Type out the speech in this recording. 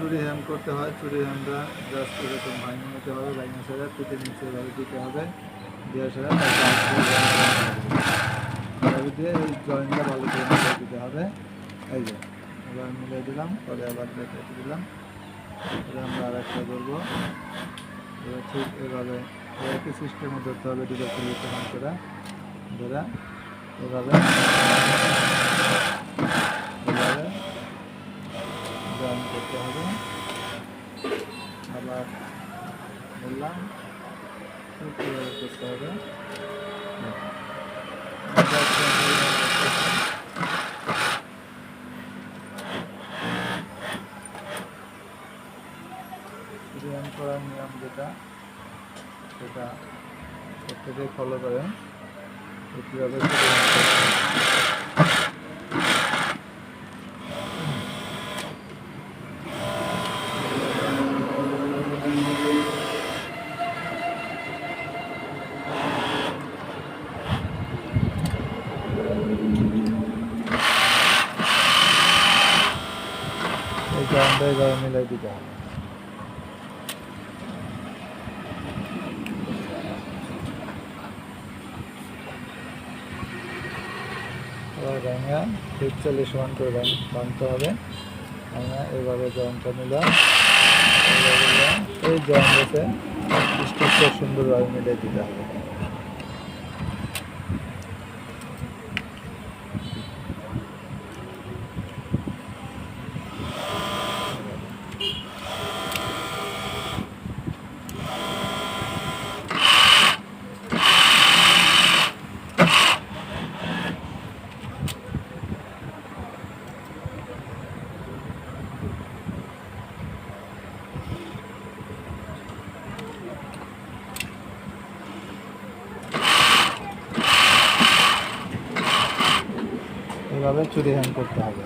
চুরি হ্যাম করতে হয়, চুরি হ্যামটা জাস্ট এরকম ভাঙিয়ে নিতে হবে, ভাঙিয়ে সেটা পিঠে নিচে এভাবে দিতে হবে, দিয়ে সেটা এভাবে দিয়ে এই জয়েন্টটা ভালো করে মিলিয়ে দিতে হবে। এই যে এবার মিলিয়ে দিলাম, পরে আবার কেটে দিলাম, এটা আমরা আর একটা করবো। এবার ঠিক এভাবে একই সিস্টেমে ধরতে হবে, দুটো খুলি সমান করে ধরে এভাবে এভাবে জয়েন করতে হবে। আবার বললাম ঠিক এভাবে করতে হবে। ডিজাইন করার নিয়ম যেটা সেটা প্রত্যেকেই ফলো করেন, কীভাবে এই জয়েন্টটা এইভাবে মিলাই দিতে হবে। এবার ভাঙা ঠিক 40 সমান করে বাঁধতে হবে। ভাঙা এইভাবে জয়েন্টটা নিলাম, এই জয়েন্টে স্ট্রাকচার সুন্দরভাবে মিলিয়ে দিতে হবে। এভাবে চুরি হ্যাং করতে হবে।